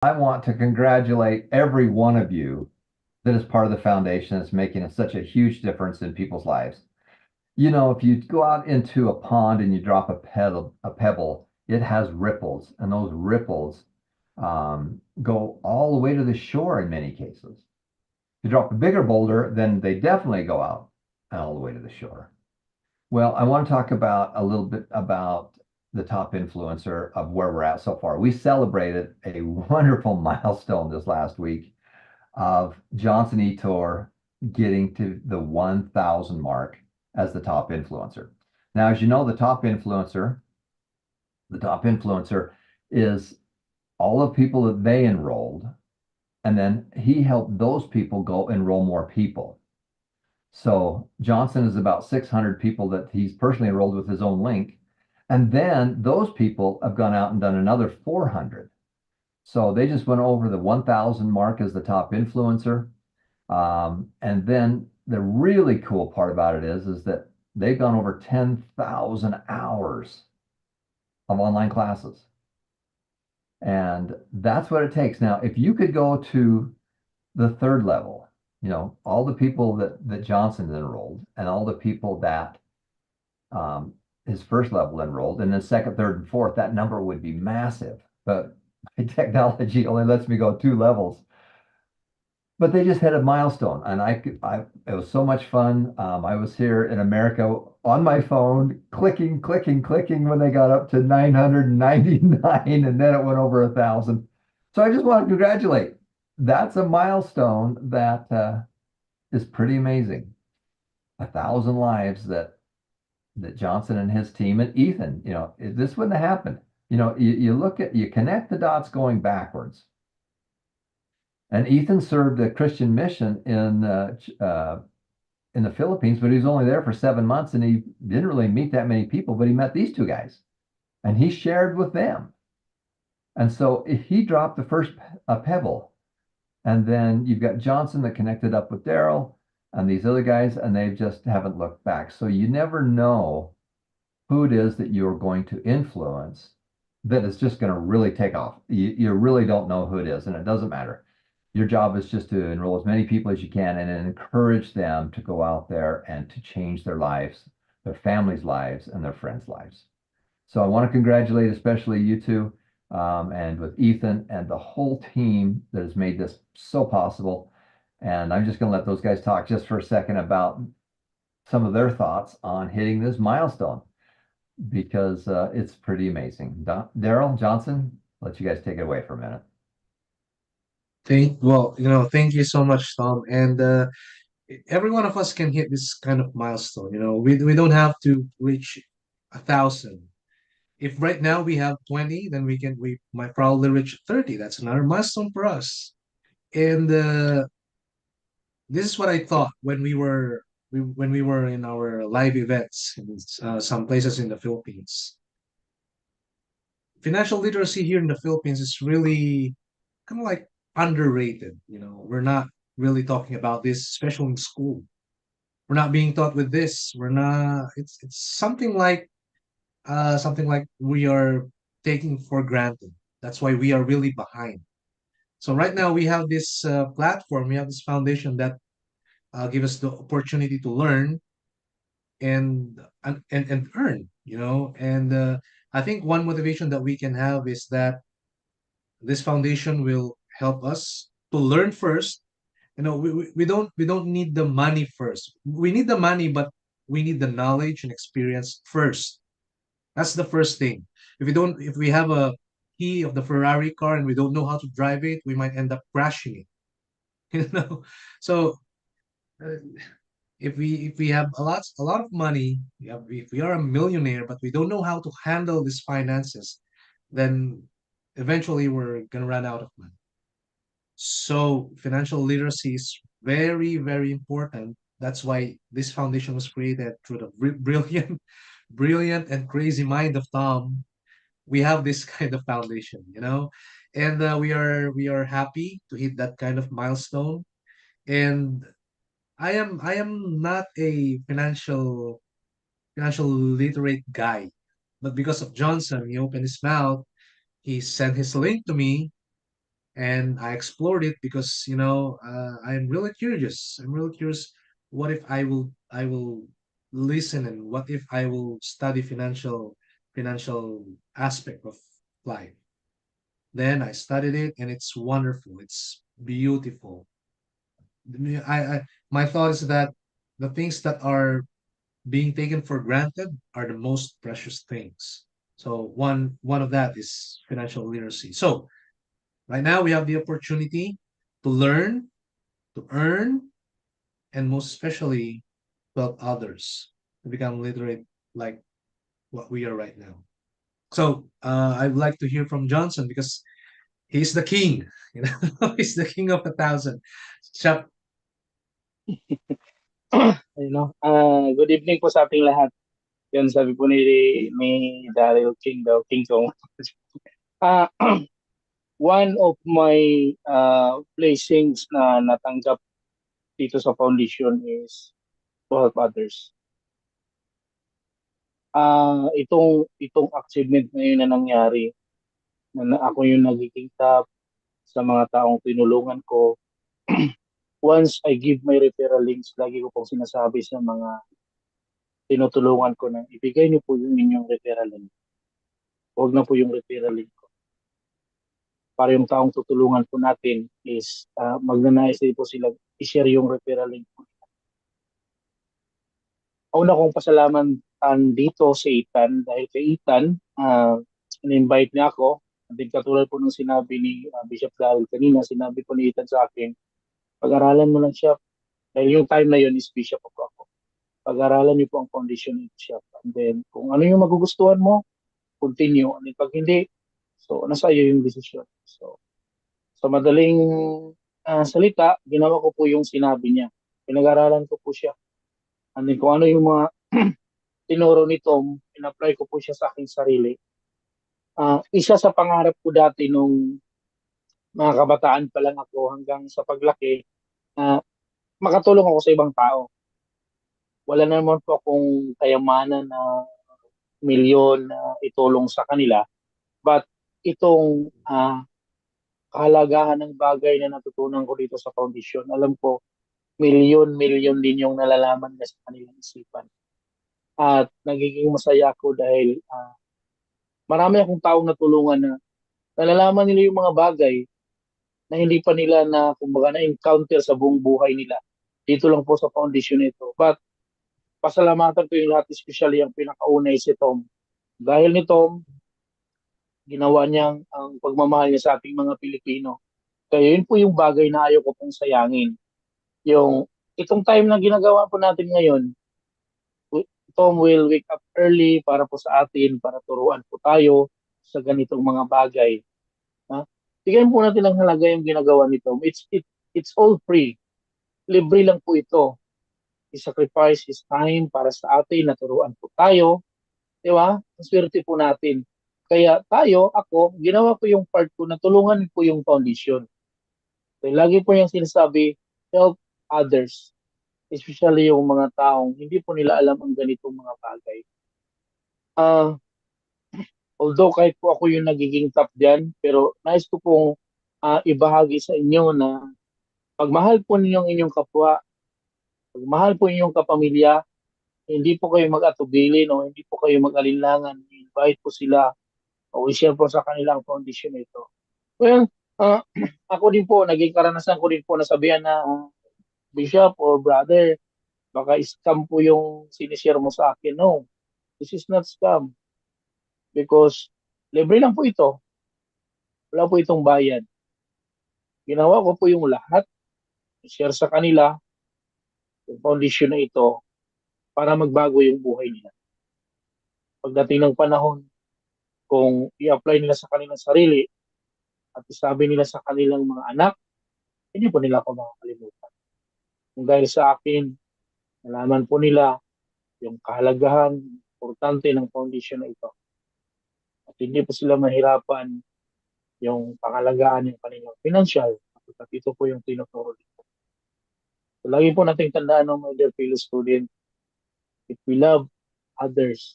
I want to congratulate every one of you that is part of the foundation that's making such a huge difference in people's lives. You know, if you go out into a pond and you drop a pebble, it has ripples, and those ripples go all the way to the shore in many cases. If you drop a bigger boulder, then they definitely go out and all the way to the shore. Well, I want to talk about a little bit about the top influencer of where we're at so far. We celebrated a wonderful milestone this last week of Johnson Etor getting to the 1,000 mark as the top influencer. Now, as you know, the top influencer is all the people that they enrolled, and then he helped those people go enroll more people. So Johnson is about 600 people that he's personally enrolled with his own link. And then those people have gone out and done another 400. So they just went over the 1,000 mark as the top influencer. And then the really cool part about it is that they've gone over 10,000 hours of online classes. And that's what it takes. Now, if you could go to the third level, all the people that Johnson enrolled and all the people that his first level enrolled, and then second, third, and fourth, that number would be massive. But technology only lets me go two levels. But they just hit a milestone, and it was so much fun. I was here in America on my phone, clicking, clicking, clicking when they got up to 999, and then it went over 1,000. So I just want to congratulate. That's a milestone that is pretty amazing. 1,000 lives that Johnson and his team and Ethan, this wouldn't have happened. You connect the dots going backwards. And Ethan served a Christian mission in the Philippines, but he was only there for 7 months, and he didn't really meet that many people. But he met these two guys, and he shared with them. And so he dropped the first pebble, and then you've got Johnson that connected up with Daryl and these other guys, and they just haven't looked back. So you never know who it is that you're going to influence that is just going to really take off. You really don't know who it is, and it doesn't matter. Your job is just to enroll as many people as you can and encourage them to go out there and to change their lives, their families' lives, and their friends' lives. So I want to congratulate especially you two, and with Ethan and the whole team that has made this so possible. And I'm just going to let those guys talk just for a second about some of their thoughts on hitting this milestone because it's pretty amazing. Daryl, Johnson, let you guys take it away for a minute. Thank you so much, Tom. And every one of us can hit this kind of milestone. We don't have to reach 1,000. If right now we have 20, then we might probably reach 30. That's another milestone for us. And this is what I thought when we were in our live events in some places in the Philippines. Financial literacy here in the Philippines is really kind of like underrated. We're not really talking about this, especially in school. We're not being taught with this. We're not. It's something like we are taking for granted. That's why we are really behind. So right now we have this platform, we have this foundation that give us the opportunity to learn and earn. And I think one motivation that we can have is that this foundation will help us to learn first. We don't need the money first. We need the money, but we need the knowledge and experience first. That's the first thing. If we have a key of the Ferrari car and we don't know how to drive it, we might end up crashing it. So uh, if we have a lot of money, if we are a millionaire, but we don't know how to handle these finances, then eventually we're gonna run out of money. So financial literacy is very, very important. That's why this foundation was created through the brilliant, brilliant and crazy mind of Tom. We have this kind of foundation, and we are happy to hit that kind of milestone. And I am not a financial literate guy, but because of Johnson, he opened his mouth, he sent his link to me, and I explored it because I'm really curious. I'm really curious. What if I will listen, and what if I will study financial aspect of life? Then I studied it, and it's wonderful. It's beautiful. My thought is that the things that are being taken for granted are the most precious things. So one of that is financial literacy. So right now we have the opportunity to learn, to earn, and most especially to help others to become literate like what we are right now. So I'd like to hear from Johnson because he's the king. You know, he's the king of 1,000. Shop. Good evening po sa ating lahat. Yan sabi po ni Daryl King daw, King Kong. Ah, one of my blessings na natanggap dito sa foundation is to help others. Itong achievement ngayon na nangyari, na ako yung nagiging top sa mga taong tinulungan ko. Once I give my referral links, lagi ko pong sinasabi sa mga tinutulungan ko na ibigay niyo po yung inyong referral link. Huwag na po yung referral link ko. Para yung taong tutulungan po natin is magnanais din po sila i-share yung referral link po. Una kong pasalaman dito si Ethan dahil kay Ethan, in-invite niya ako. At din katulad po nung sinabi ni Bishop Darrell kanina, sinabi po ni Ethan sa akin, pag-aralan mo lang siya. Dahil yung time na yun is Bishop ako. Pag-aralan niyo po ang foundation ni Bishop. And then, kung ano yung magugustuhan mo, continue. And then, pag hindi, so nasa iyo yung decision. So, sa madaling salita, ginawa ko po yung sinabi niya. Pinag-aralan ko po siya. And then, kung ano yung mga tinuro ni Tom, in-apply ko po siya sa aking sarili. Isa sa pangarap ko dati nung mga kabataan pa lang ako hanggang sa paglaki, makatulong ako sa ibang tao. Wala naman po akong kayamanan na milyon na itulong sa kanila. But itong kahalagahan ng bagay na natutunan ko dito sa foundation, alam ko, milyon-milyon din yung nalalaman na sa kanilang isipan. At nagiging masaya ako dahil marami akong taong natulungan na nalalaman nila yung mga bagay na hindi pa nila na kumbaga na-encounter sa buong buhay nila. Dito lang po sa foundation ito. But pasalamatan ko yung lahat, especially ang pinakauna si Tom. Dahil ni Tom, ginawa niyang ang pagmamahal niya sa ating mga Pilipino. Kaya yun po yung bagay na ayaw ko pong sayangin. Yung itong time na ginagawa po natin ngayon, Tom will wake up early para po sa atin, para turuan po tayo sa ganitong mga bagay. Ha? Bigyan po natin ang halaga yung ginagawa ni Tom. It's all free. Libre lang po ito. He sacrificed his time para sa atin, naturuan po tayo. Di ba? Ang swerte po natin. Kaya tayo, ako, ginawa ko yung part ko na tulungan po yung foundation. So, lagi po yung sinasabi, help others. Especially yung mga taong hindi po nila alam ang ganitong mga bagay. Although kahit po ako yung nagiging top dyan, pero nais ko pong ibahagi sa inyo na pagmahal po ninyong inyong kapwa, pagmahal po inyong kapamilya, hindi po kayo mag-atubilin o hindi po kayo mag-alinlangan. I-invite po sila o i-share po sa kanilang foundation ito. Well, ako din po, naging karanasan ko din po na sabihan na Bishop or brother, baka scam po yung sinishare mo sa akin. No, this is not scam. Because libre lang po ito. Wala po itong bayad. Ginawa ko po yung lahat, share sa kanila, yung foundation na ito, para magbago yung buhay nila. Pagdating ng panahon, kung i-apply nila sa kanilang sarili, at isabi nila sa kanilang mga anak, hindi po nila ako makakalimutan. Kung dahil sa akin, nalaman po nila yung kahalagahan, importante ng foundation na ito. At hindi po sila mahirapan yung pangalagaan yung kanilang financial. At ito po yung tinuturo dito. So, lagi po nating tandaan ng my dear fellow student, if we love others,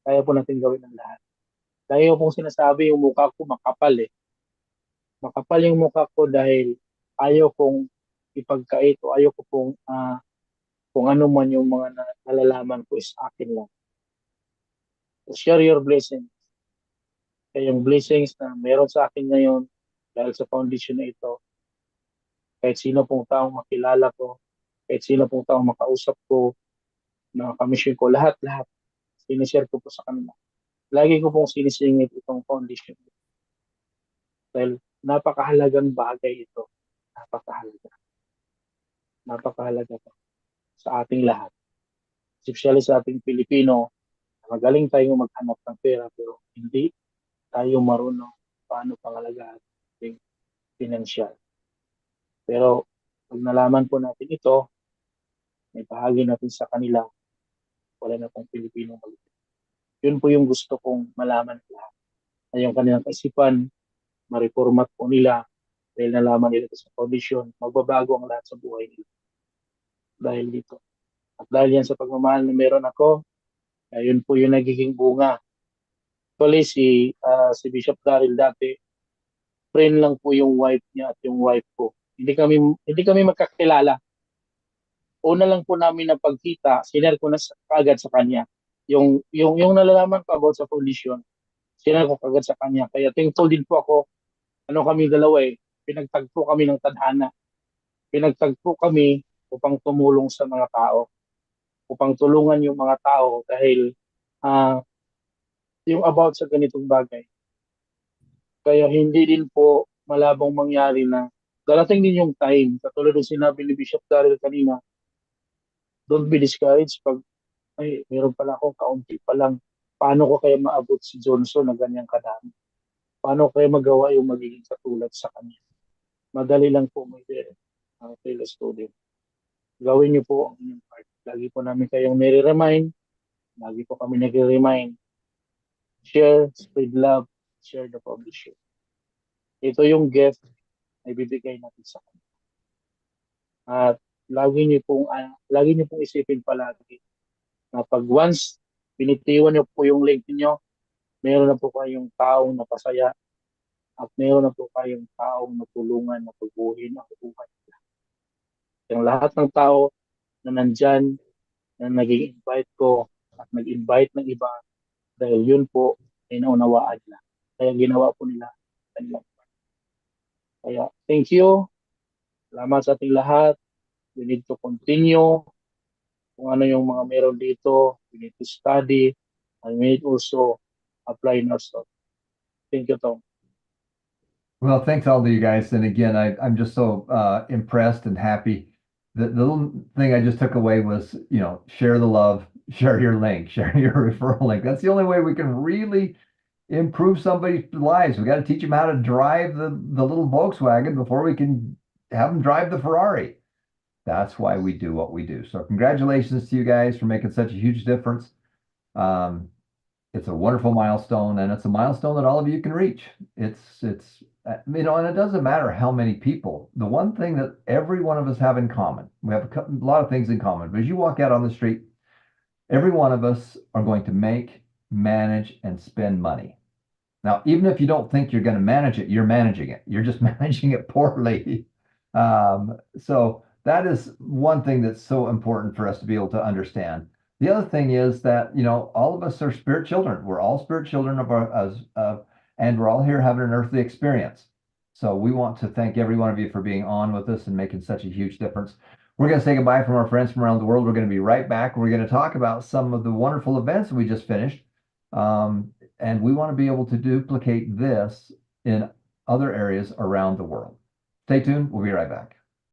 kaya po natin gawin ang lahat. Kaya pong sinasabi yung mukha ko makapal eh. makapal yung mukha ko dahil ayaw kong ipagkait o ayaw ko pong kung ano man yung mga nalalaman ko is akin lang. So, share your blessing. Kaya yung blessings na meron sa akin ngayon dahil sa foundation na ito, kahit sino pong taong makilala ko, kahit sino pong taong makausap ko, na kamisyon ko, lahat-lahat, sinishare ko po sa kanila. Lagi ko pong sinisingit itong foundation dahil napakahalagang bagay ito. Napakahalaga. Napakahalaga po sa ating lahat. Especially sa ating Pilipino, magaling tayong maghanap ng pera pero hindi tayo marunong paano pangalagaan ating financial. Pero pag nalaman po natin ito, may bahagi natin sa kanila, wala na pong Pilipino mag- Yun po yung gusto kong malaman lahat. Na yung kanilang kaisipan, ma-reformat po nila dahil nalaman nila ito sa foundation, magbabago ang lahat sa buhay nila dahil dito. At dahil yan sa pagmamahal na meron ako, yun po yung nagiging bunga. Actually, si Bishop Daryl dati, friend lang po yung wife niya at yung wife ko. Hindi kami magkakilala. Una lang po namin na pagkita, sinare ko na kagad sa kanya. Yung nalalaman ko about sa foundation, sinare ko kagad sa kanya. Kaya thankful din po ako, ano kami dalawa pinagtagpo kami ng tadhana. Pinagtagpo kami upang tumulong sa mga tao, upang tulungan yung mga tao dahil ah, yung about sa ganitong bagay. Kaya hindi din po malabong mangyari na darating din yung time, katulad ng sinabi ni Bishop Daryl kanina, don't be discouraged pag ay, meron pala akong kaunti pa lang. Paano ko kaya maabot si Johnson na ganyang kadami? Paano ko kaya magawa yung magiging katulad sa kanya? Madali lang po may fellow student. Gawin niyo po ang inyong part. Lagi po namin kayong nire-remind. Lagi po kami nagre-remind. Share, spread love, share the publisher. Ito yung gift na ibibigay natin sa kanya. At lagi niyo pong isipin palagi na pag once binitiwan niyo po yung link niyo, meron na po kayong taong napasaya at meron na po kayong taong natulungan na pagbuhin ang buhay nila. Yung lahat ng tao na nandyan, na naging invite ko at nag-invite ng iba dahil yun po ay naunawaan nila. Kaya ginawa po nila kanilang. Kaya thank you. Salamat sa ating lahat. We need to continue kung ano yung mga meron dito. We need to study and we need also apply in our stuff. Thank you, Tom. Well, thanks all to you guys. And again, I'm just so impressed and happy. The little thing I just took away was, share the love, share your link, share your referral link. That's the only way we can really improve somebody's lives. We got to teach them how to drive the little Volkswagen before we can have them drive the Ferrari. That's why we do what we do. So congratulations to you guys for making such a huge difference. It's a wonderful milestone, and it's a milestone that all of you can reach. It's and it doesn't matter how many people. The one thing that every one of us have in common, we have a lot of things in common. But as you walk out on the street, every one of us are going to make, manage, and spend money. Now, even if you don't think you're going to manage it, you're managing it. You're just managing it poorly. So that is one thing that's so important for us to be able to understand. The other thing is that, all of us are spirit children. We're all spirit children and we're all here having an earthly experience. So we want to thank every one of you for being on with us and making such a huge difference. We're going to say goodbye from our friends from around the world. We're going to be right back. We're going to talk about some of the wonderful events we just finished. And we want to be able to duplicate this in other areas around the world. Stay tuned. We'll be right back.